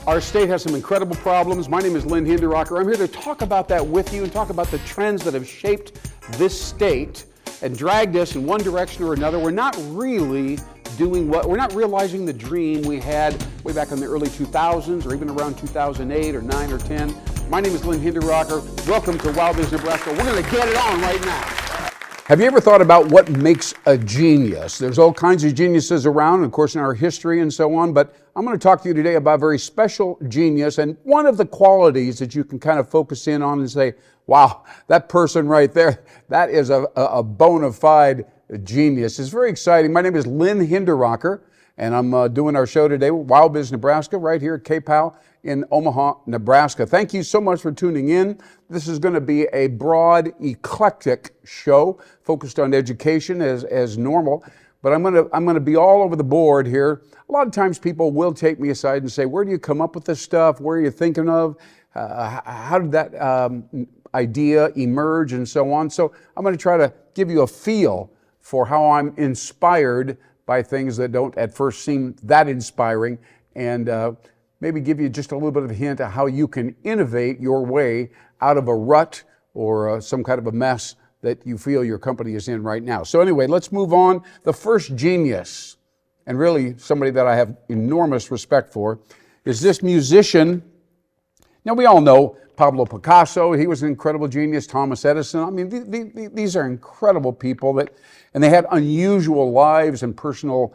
Our state has some incredible problems. My name is Lynn, Hinderaker. I'm here to talk about that with you and talk about the trends that have shaped this state and dragged us in one direction or another. We're not really we're not realizing the dream we had way back in the early 2000s or even around 2008 or 9 or 10. My name is Lynn Hinderaker. Welcome to WowBiz Nebraska. We're going to get it on right now. Have you ever thought about what makes a genius? There's all kinds of geniuses around, of course, in our history and so on, but I'm going to talk to you today about a very special genius, and one of the qualities that you can kind of focus in on and say, wow, that person right there, that is a bona fide genius. It's very exciting. My name is Lynn Hinderaker, and I'm doing our show today with WowBiz Nebraska right here at KPOW in Omaha, Nebraska. Thank you so much for tuning in. This is going to be a broad, eclectic show focused on education as normal, but I'm going to be all over the board here. A lot of times people will take me aside and say, where do you come up with this stuff? Where are you thinking of? How did that idea emerge and so on? So I'm going to try to give you a feel for how I'm inspired by things that don't at first seem that inspiring, and maybe give you just a little bit of a hint of how you can innovate your way out of a rut or some kind of a mess that you feel your company is in right now. So anyway, let's move on. The first genius, and really somebody that I have enormous respect for, is this musician. Now we all know Pablo Picasso, he was an incredible genius, Thomas Edison. I mean, these are incredible people and they had unusual lives and personal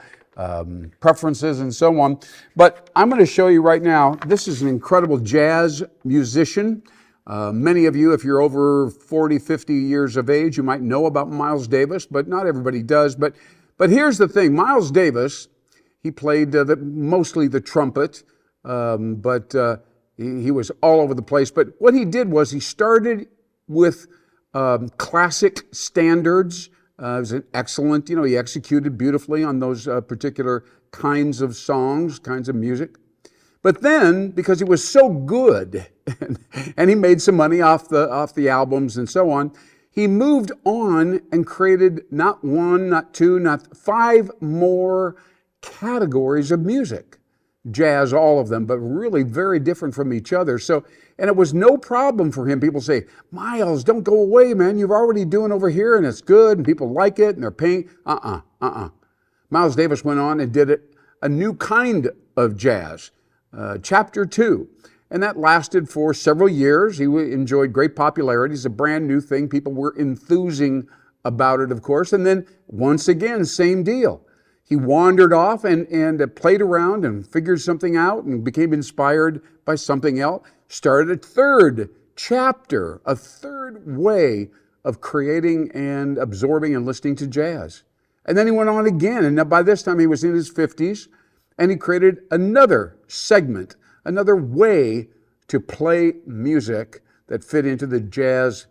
preferences and so on. But I'm going to show you right now, this is an incredible jazz musician. Many of you, if you're over 40, 50 years of age, you might know about Miles Davis, but not everybody does. But here's the thing, Miles Davis, he played mostly the trumpet, but he was all over the place. But what he did was he started with classic standards. It was an excellent, he executed beautifully on those particular kinds of songs, kinds of music. But then, because he was so good, and he made some money off the albums and so on, he moved on and created not one, not two, not 5 more categories of music. Jazz, all of them, but really very different from each other. And it was no problem for him. People say, Miles, don't go away, man. You're already doing over here and it's good and people like it and they're paying. Miles Davis went on and did a new kind of jazz, chapter 2. And that lasted for several years. He enjoyed great popularity. It's a brand new thing. People were enthusing about it, of course. And then once again, same deal. He wandered off and played around and figured something out and became inspired by something else. Started a third chapter, a third way of creating and absorbing and listening to jazz. And then he went on again. And now by this time he was in his 50s and he created another segment, another way to play music that fit into the jazz,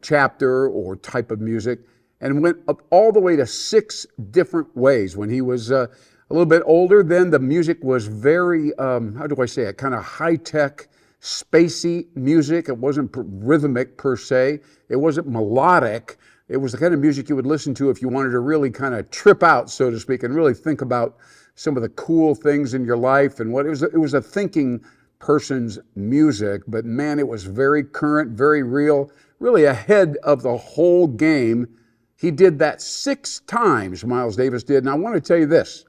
chapter or type of music. And went up all the way to 6 different ways. When he was a little bit older, then the music was very, how do I say it, kind of high-tech, spacey music. It wasn't rhythmic per se. It wasn't melodic. It was the kind of music you would listen to if you wanted to really kind of trip out, so to speak, and really think about some of the cool things in your life. And it was a thinking person's music, but man, it was very current, very real, really ahead of the whole game. He did that 6 times, Miles Davis did. And I want to tell you this.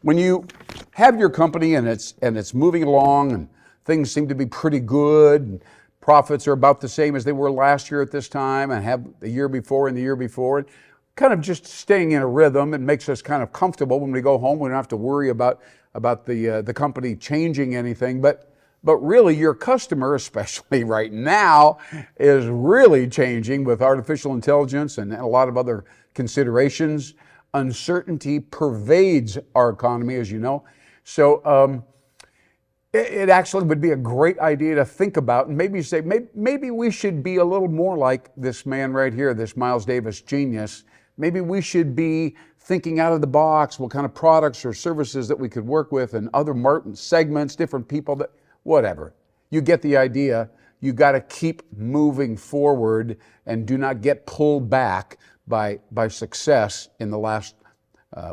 When you have your company and it's moving along and things seem to be pretty good, and profits are about the same as they were last year at this time and have the year before and the year before, kind of just staying in a rhythm, it makes us kind of comfortable when we go home. We don't have to worry about the company changing anything. But really, your customer, especially right now, is really changing with artificial intelligence and a lot of other considerations. Uncertainty pervades our economy, as you know. So it actually would be a great idea to think about and maybe say, maybe we should be a little more like this man right here, this Miles Davis genius. Maybe we should be thinking out of the box, what kind of products or services that we could work with and other market segments, different people, whatever. You get the idea. You got to keep moving forward and do not get pulled back by success in the last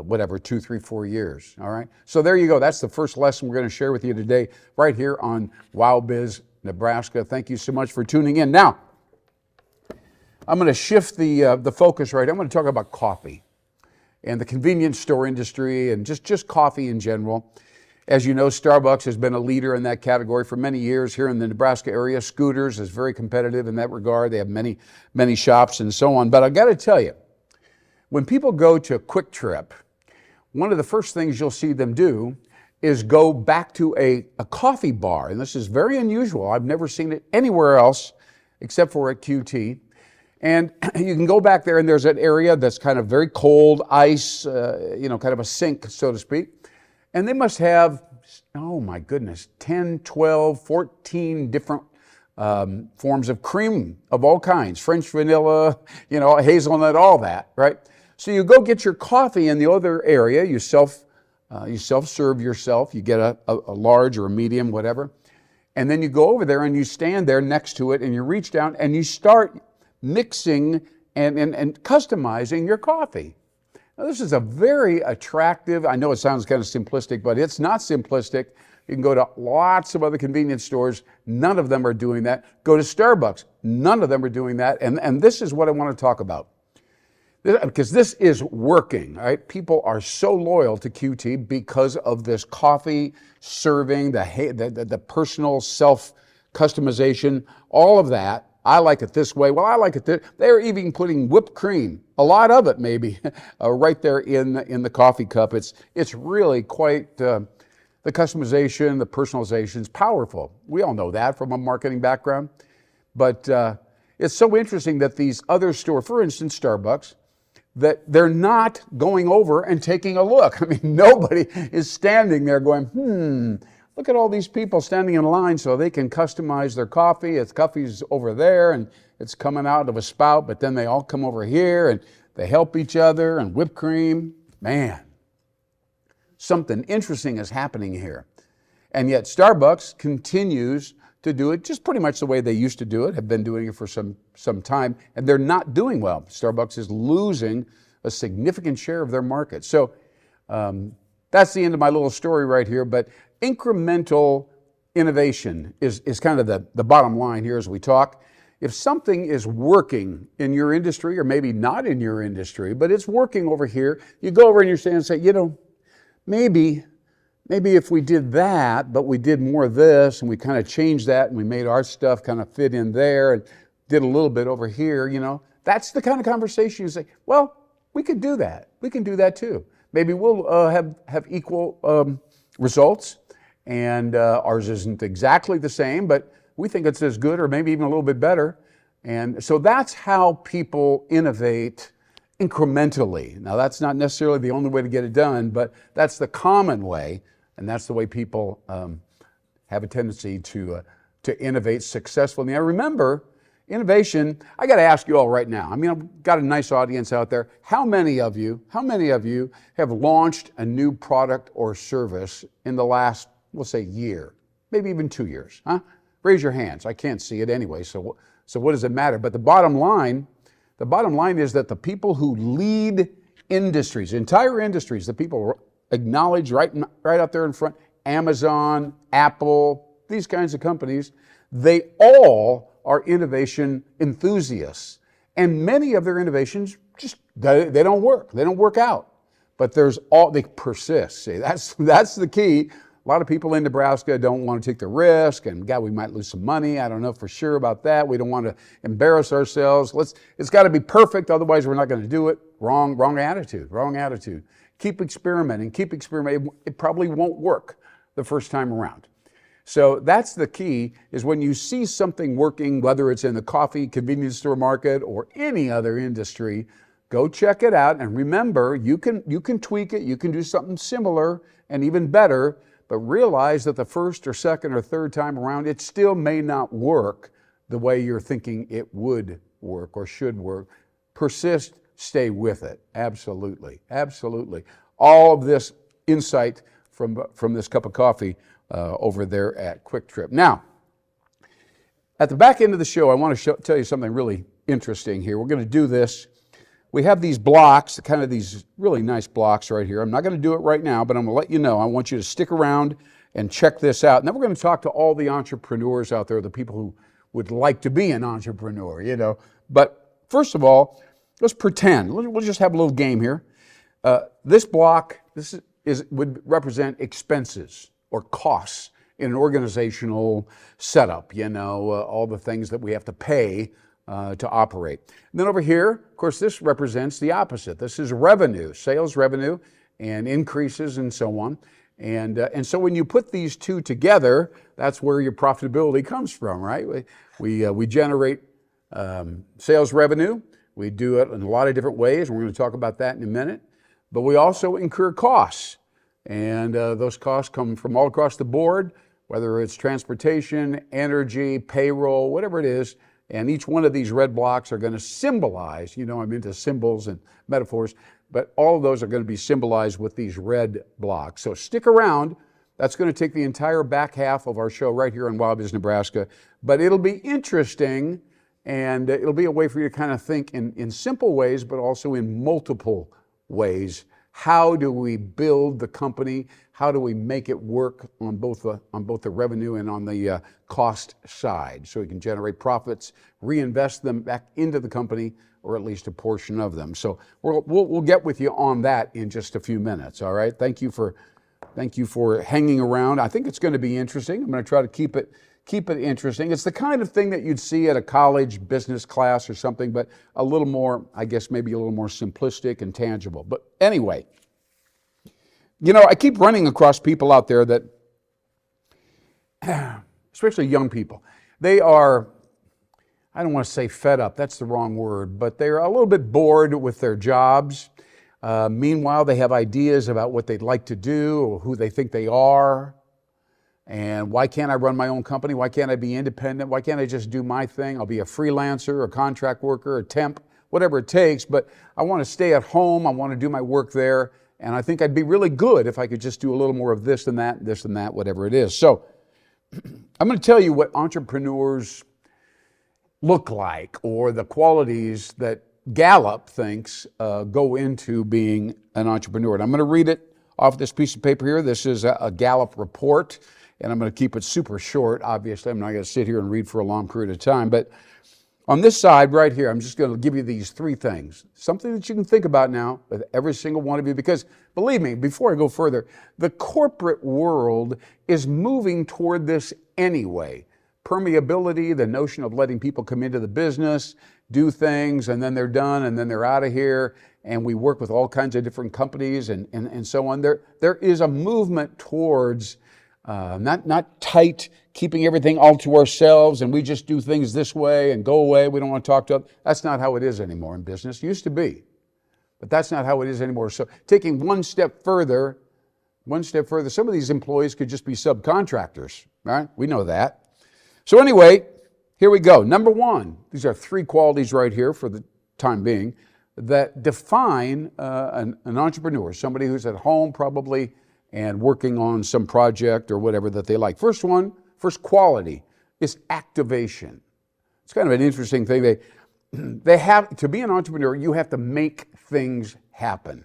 whatever, 2, 3, 4 years, all right? So there you go. That's the first lesson we're going to share with you today right here on WowBiz Nebraska. Thank you so much for tuning in. Now, I'm going to shift the focus right. I'm going to talk about coffee and the convenience store industry and just coffee in general. As you know, Starbucks has been a leader in that category for many years here in the Nebraska area. Scooters is very competitive in that regard. They have many, many shops and so on. But I got to tell you, when people go to Quick Trip, one of the first things you'll see them do is go back to a coffee bar. And this is very unusual. I've never seen it anywhere else except for at QT. And you can go back there and there's an area that's kind of very cold, ice, kind of a sink, so to speak. And they must have, oh my goodness, 10, 12, 14 different forms of cream of all kinds, French vanilla, hazelnut, all that, right? So you go get your coffee in the other area, you self-serve yourself, you get a large or a medium, whatever, and then you go over there and you stand there next to it and you reach down and you start mixing and customizing your coffee. Now, this is a very attractive, I know it sounds kind of simplistic, but it's not simplistic. You can go to lots of other convenience stores. None of them are doing that. Go to Starbucks. None of them are doing that. And this is what I want to talk about. Because this is working, right? People are so loyal to QT because of this coffee serving, the personal self-customization, all of that. I like it this way. Well, I like it this. They're even putting whipped cream, a lot of it maybe, right there in the coffee cup. It's really quite, the customization, the personalization is powerful. We all know that from a marketing background. But it's so interesting that these other stores, for instance, Starbucks, that they're not going over and taking a look. I mean, nobody is standing there going, look at all these people standing in line so they can customize their coffee. Coffee's over there and it's coming out of a spout, but then they all come over here and they help each other and whipped cream. Man, something interesting is happening here. And yet Starbucks continues to do it just pretty much the way they used to do it, have been doing it for some time, and they're not doing well. Starbucks is losing a significant share of their market. So that's the end of my little story right here, but incremental innovation is kind of the bottom line here as we talk. If something is working in your industry, or maybe not in your industry, but it's working over here, you go over and you stand and say, maybe if we did that, but we did more of this, and we kind of changed that, and we made our stuff kind of fit in there, and did a little bit over here, that's the kind of conversation you say, well, we could do that. We can do that too. Maybe we'll have equal results, and ours isn't exactly the same, but we think it's as good or maybe even a little bit better. And so that's how people innovate incrementally. Now, that's not necessarily the only way to get it done, but that's the common way, and that's the way people have a tendency to innovate successfully. Now, remember, innovation, I got to ask you all right now. I mean, I've got a nice audience out there. How many of you have launched a new product or service in the last, we'll say, year, maybe even 2 years, huh? Raise your hands. I can't see it anyway, so what does it matter? But the bottom line is that the people who lead industries, entire industries, the people acknowledge right out there in front, Amazon, Apple, these kinds of companies, they all are innovation enthusiasts. And many of their innovations they don't work. They don't work out. But they persist. See, that's the key. A lot of people in Nebraska don't want to take the risk, and God, we might lose some money. I don't know for sure about that. We don't want to embarrass ourselves. It's got to be perfect, otherwise we're not going to do it. Wrong attitude. Keep experimenting. It probably won't work the first time around. So that's the key, is when you see something working, whether it's in the coffee, convenience store market, or any other industry, go check it out. And remember, you can tweak it. You can do something similar and even better, but realize that the first or second or third time around, it still may not work the way you're thinking it would work or should work. Persist, stay with it. Absolutely. All of this insight from this cup of coffee over there at Quick Trip. Now, at the back end of the show, I want to tell you something really interesting here. We're going to do this we have these blocks, kind of these really nice blocks right here. I'm not going to do it right now, but I'm going to let you know. I want you to stick around and check this out. And then we're going to talk to all the entrepreneurs out there, the people who would like to be an entrepreneur, you know. But first of all, let's pretend. We'll just have a little game here. This block, would represent expenses or costs in an organizational setup, you know, all the things that we have to pay to operate. And then over here, of course, this represents the opposite. This is revenue, sales revenue, and increases and so on. And so when you put these two together, that's where your profitability comes from, right? We generate sales revenue. We do it in a lot of different ways. We're going to talk about that in a minute. But we also incur costs. And those costs come from all across the board, whether it's transportation, energy, payroll, whatever it is. And each one of these red blocks are going to symbolize, you know, I'm into symbols and metaphors, but all of those are going to be symbolized with these red blocks. So stick around. That's going to take the entire back half of our show right here on WowBiz Nebraska. But it'll be interesting, and it'll be a way for you to kind of think in simple ways, but also in multiple ways. How do we build the company? How do we make it work on both the revenue and on the cost side, so we can generate profits, reinvest them back into the company, or at least a portion of them? So we'll get with you on that in just a few minutes. All right. Thank you for hanging around. I think it's going to be interesting. I'm going to try to keep it interesting. It's the kind of thing that you'd see at a college business class or something, but a little more, I guess, maybe a little more simplistic and tangible. But anyway, you know, I keep running across people out there that, especially young people, they are, I don't want to say fed up, that's the wrong word, but they're a little bit bored with their jobs. Meanwhile, they have ideas about what they'd like to do or who they think they are. And why can't I run my own company? Why can't I be independent? Why can't I just do my thing? I'll be a freelancer, a contract worker, a temp, whatever it takes, but I want to stay at home. I want to do my work there. And I think I'd be really good if I could just do a little more of this and that, whatever it is. So I'm going to tell you what entrepreneurs look like, or the qualities that Gallup thinks go into being an entrepreneur. And I'm going to read it off this piece of paper here. This is a Gallup report, and I'm going to keep it super short. Obviously, I'm not going to sit here and read for a long period of time. But on this side right here, I'm just going to give you these three things, something that you can think about now with every single one of you, because believe me, before I go further, the corporate world is moving toward this anyway. Permeability, the notion of letting people come into the business, do things, and then they're done, and then they're out of here, and we work with all kinds of different companies and so on. There is a movement towards not tight, keeping everything all to ourselves, and we just do things this way and go away. We don't want to talk to others. That's not how it is anymore in business. It used to be, but that's not how it is anymore. So taking one step further, some of these employees could just be subcontractors, right? We know that. So anyway, here we go. Number one, these are three qualities right here for the time being that define an entrepreneur, somebody who's at home probably and working on some project or whatever that they like. First quality is activation. It's kind of an interesting thing. They have to be an entrepreneur, you have to make things happen.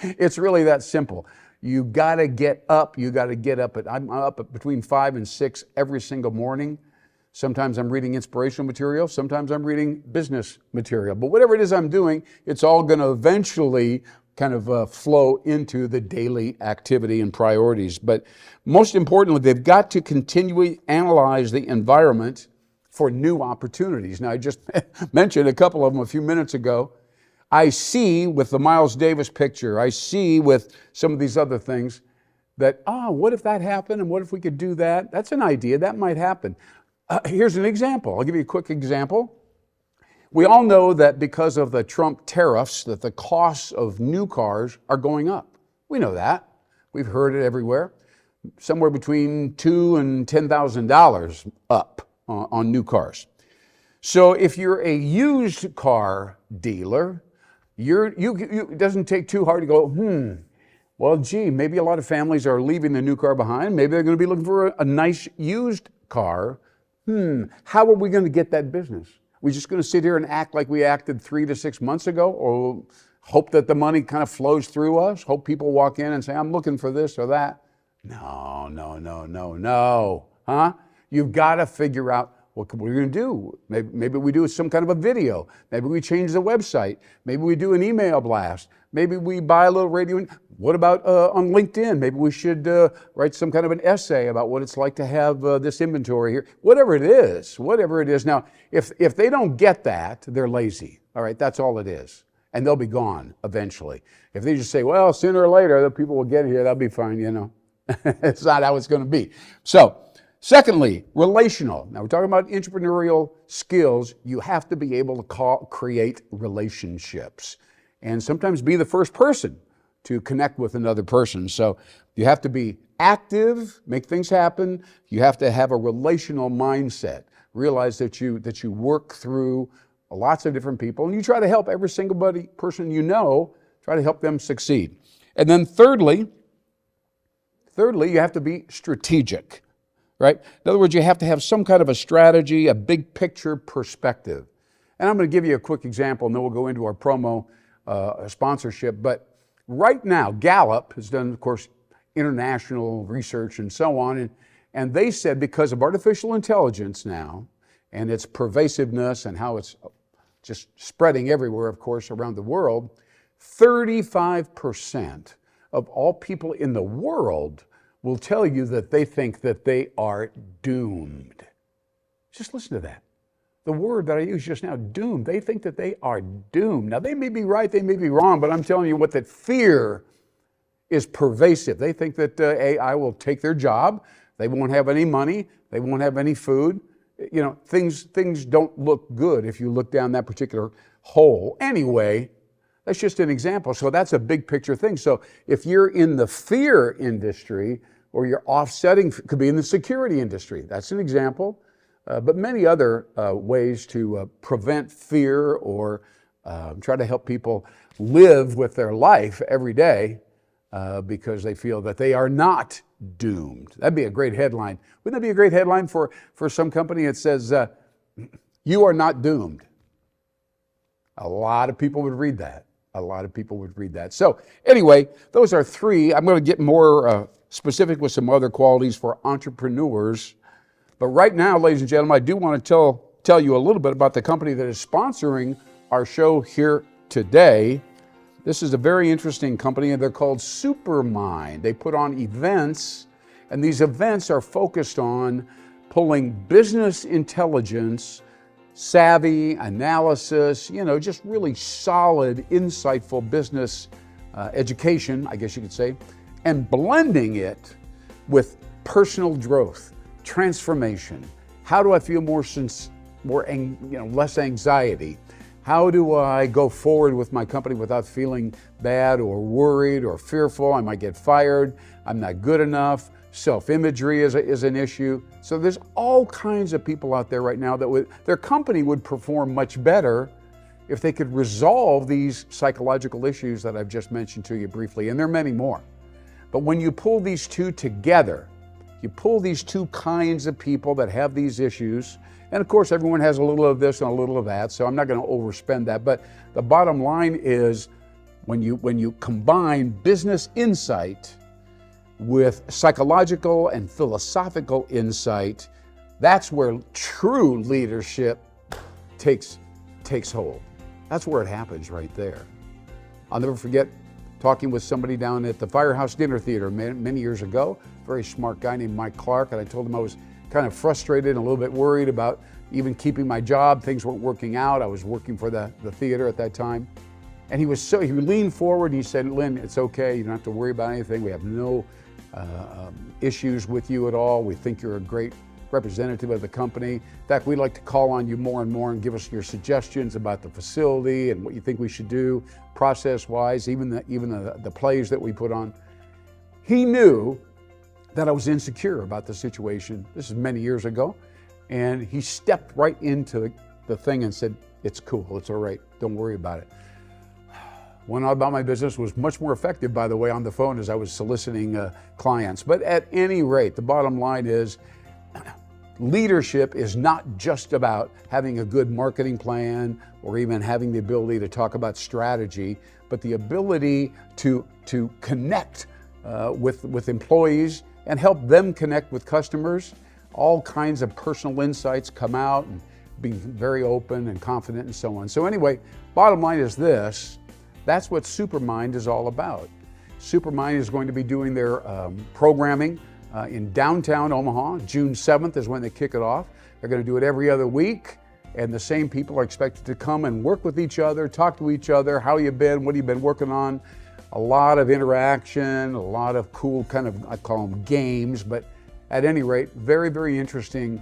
It's really that simple. You got to get up. I'm up at between 5 and 6 every single morning. Sometimes I'm reading inspirational material. Sometimes I'm reading business material. But whatever it is I'm doing, it's all going to eventually kind of flow into the daily activity and priorities. But most importantly, they've got to continually analyze the environment for new opportunities. Now, I just mentioned a couple of them a few minutes ago. I see with the Miles Davis picture, I see with some of these other things that, what if that happened? And what if we could do that? That's an idea. That might happen. Here's an example. I'll give you a quick example. We all know that because of the Trump tariffs, that the costs of new cars are going up. We know that. We've heard it everywhere. Somewhere between $2,000 and $10,000 up on new cars. So if you're a used car dealer, it doesn't take too hard to go, well, gee, maybe a lot of families are leaving the new car behind. Maybe they're going to be looking for a nice used car. How are we going to get that business? We just going to sit here and act like we acted 3 to 6 months ago, or hope that the money kind of flows through us, hope people walk in and say, I'm looking for this or that? No, no, no, no, no. Huh? You've got to figure out what we're going to do. Maybe we do some kind of a video. Maybe we change the website. Maybe we do an email blast. Maybe we buy a little radio. What about on LinkedIn? Maybe we should write some kind of an essay about what it's like to have this inventory here. Whatever it is. Now, if they don't get that, they're lazy. All right, that's all it is. And they'll be gone eventually. If they just say, well, sooner or later, the people will get here, that'll be fine, you know. It's not how it's going to be. So, secondly, relational. Now, we're talking about entrepreneurial skills. You have to be able to create relationships and sometimes be the first person to connect with another person. So you have to be active, make things happen. You have to have a relational mindset. Realize that you work through lots of different people and you try to help every single person you know, try to help them succeed. And then thirdly, you have to be strategic, right? In other words, you have to have some kind of a strategy, a big picture perspective. And I'm going to give you a quick example, and then we'll go into our promo sponsorship. But right now, Gallup has done, of course, international research and so on, and they said because of artificial intelligence now and its pervasiveness and how it's just spreading everywhere, of course, around the world, 35% of all people in the world will tell you that they think that they are doomed. Just listen to that. The word that I used just now, doomed. They think that they are doomed. Now, they may be right, they may be wrong, but I'm telling you what, that fear is pervasive. They think that AI will take their job. They won't have any money. They won't have any food. You know, things don't look good if you look down that particular hole. Anyway, that's just an example. So that's a big picture thing. So if you're in the fear industry or you're offsetting, could be in the security industry. That's an example. But many other ways to prevent fear or try to help people live with their life every day because they feel that they are not doomed. That'd be a great headline. Wouldn't that be a great headline for some company? It says, you are not doomed. A lot of people would read that. So anyway, those are three. I'm going to get more specific with some other qualities for entrepreneurs. But right now, ladies and gentlemen, I do want to tell you a little bit about the company that is sponsoring our show here today. This is a very interesting company, and they're called Supermind. They put on events, and these events are focused on pulling business intelligence, savvy analysis, just really solid, insightful business education, I guess you could say, and blending it with personal growth, transformation. How do I feel less anxiety? How do I go forward with my company without feeling bad or worried or fearful? I might get fired. I'm not good enough. Self-imagery is an issue. So there's all kinds of people out there right now that their company would perform much better if they could resolve these psychological issues that I've just mentioned to you briefly, and there are many more. But when you pull these two together, you pull these two kinds of people that have these issues, and of course everyone has a little of this and a little of that, so I'm not going to overspend that, but the bottom line is when you combine business insight with psychological and philosophical insight, that's where true leadership takes hold. That's where it happens right there. I'll never forget talking with somebody down at the Firehouse Dinner Theater many years ago, very smart guy named Mike Clark, and I told him I was kind of frustrated and a little bit worried about even keeping my job. Things weren't working out. I was working for the theater at that time. And he leaned forward and he said, Lynn, it's okay. You don't have to worry about anything. We have no issues with you at all. We think you're a great representative of the company. In fact, we'd like to call on you more and more and give us your suggestions about the facility and what you think we should do process-wise, even the plays that we put on. He knew that I was insecure about the situation. This is many years ago. And he stepped right into the thing and said, it's cool, it's all right, don't worry about it. Went on about my business, was much more effective, by the way, on the phone as I was soliciting clients. But at any rate, the bottom line is, leadership is not just about having a good marketing plan or even having the ability to talk about strategy, but the ability to connect with employees and help them connect with customers. All kinds of personal insights come out, and being very open and confident and so on. So anyway, bottom line is this: that's what Supermind is all about. Supermind is going to be doing their programming in downtown Omaha. June 7th is when they kick it off. They're going to do it every other week, and the same people are expected to come and work with each other, talk to each other, how you been, what have you been working on. A lot of interaction, a lot of cool kind of, I call them games, but at any rate, very, very interesting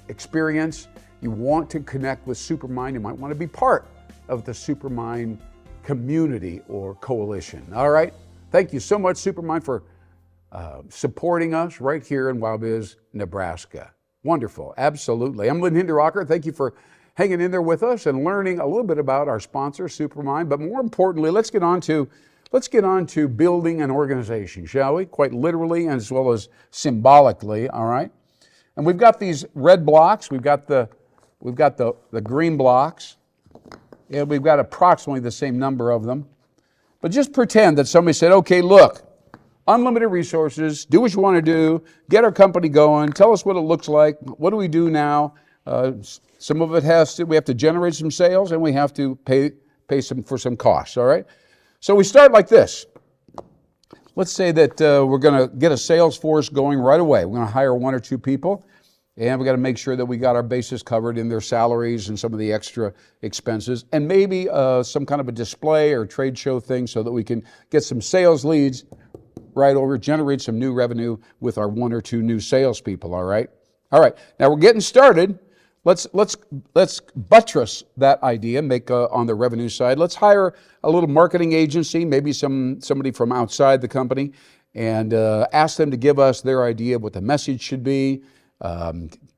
experience. You want to connect with Supermind, you might want to be part of the Supermind community or coalition. All right, thank you so much, Supermind, for supporting us right here in WowBiz, Nebraska. Wonderful, absolutely. I'm Lynn Hinderaker. Thank you for hanging in there with us and learning a little bit about our sponsor, Supermind. But more importantly, let's get on to building an organization, shall we? Quite literally as well as symbolically, all right? And we've got these red blocks, we've got the green blocks, and we've got approximately the same number of them. But just pretend that somebody said, okay, look, unlimited resources, do what you want to do, get our company going, tell us what it looks like, what do we do now? Some of it we have to generate some sales, and we have to pay for some costs, all right? So we start like this. Let's say that we're going to get a sales force going right away. We're going to hire 1 or 2 people, and we've got to make sure that we got our bases covered in their salaries and some of the extra expenses, and maybe some kind of a display or trade show thing so that we can get some sales leads right over, generate some new revenue with our 1 or 2 new salespeople, all right? All right, now we're getting started. Let's buttress that idea, make on the revenue side. Let's hire a little marketing agency, maybe somebody from outside the company, and ask them to give us their idea of what the message should be,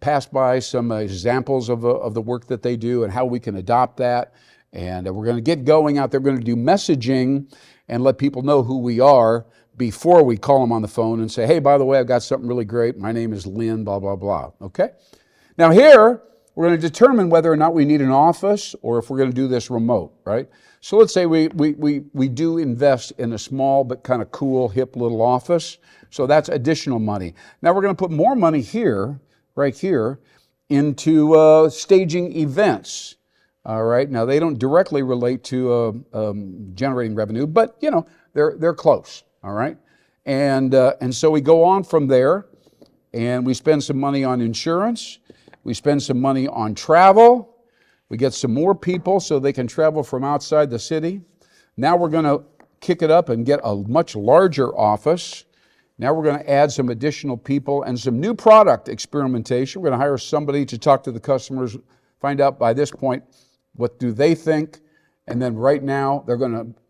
pass by some examples of the work that they do and how we can adopt that. And we're going to get going out there. We're going to do messaging and let people know who we are before we call them on the phone and say, hey, by the way, I've got something really great. My name is Lynn, blah, blah, blah. Okay? Now here, we're going to determine whether or not we need an office or if we're going to do this remote, right? So let's say we do invest in a small but kind of cool, hip little office. So that's additional money. Now we're going to put more money here, right here, into staging events. All right. Now they don't directly relate to generating revenue, but you know they're close. All right. And so we go on from there, and we spend some money on insurance. We spend some money on travel. We get some more people so they can travel from outside the city. Now we're going to kick it up and get a much larger office. Now we're going to add some additional people and some new product experimentation. We're going to hire somebody to talk to the customers, find out by this point what do they think. And then right now they're going to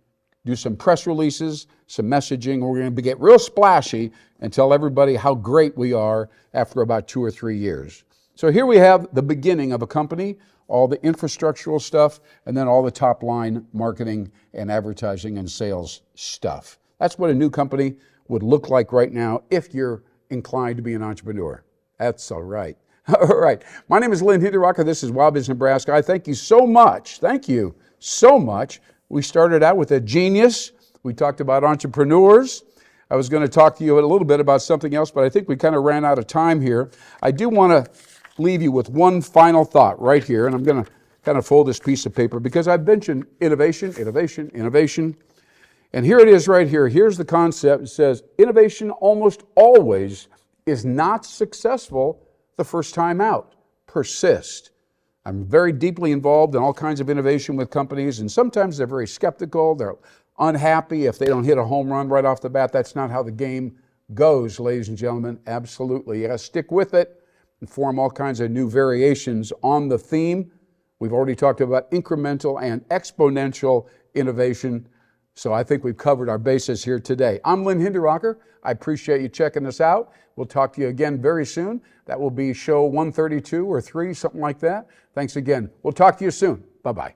do some press releases, some messaging. We're going to get real splashy and tell everybody how great we are after about 2 or 3 years. So here we have the beginning of a company, all the infrastructural stuff, and then all the top line marketing and advertising and sales stuff. That's what a new company would look like right now if you're inclined to be an entrepreneur. That's all right. All right. My name is Lynn Hinderaker. This is WowBiz Nebraska. I thank you so much. Thank you so much. We started out with a genius. We talked about entrepreneurs. I was going to talk to you a little bit about something else, but I think we kind of ran out of time here. I do want to leave you with one final thought right here, and I'm going to kind of fold this piece of paper because I've mentioned innovation, innovation, innovation. And here it is right here. Here's the concept. It says, innovation almost always is not successful the first time out. Persist. I'm very deeply involved in all kinds of innovation with companies, and sometimes they're very skeptical. They're unhappy if they don't hit a home run right off the bat. That's not how the game goes, ladies and gentlemen. Absolutely. You got to stick with it and form all kinds of new variations on the theme. We've already talked about incremental and exponential innovation. So I think we've covered our bases here today. I'm Lynn Hinderaker. I appreciate you checking us out. We'll talk to you again very soon. That will be show 132 or 3, something like that. Thanks again. We'll talk to you soon. Bye-bye.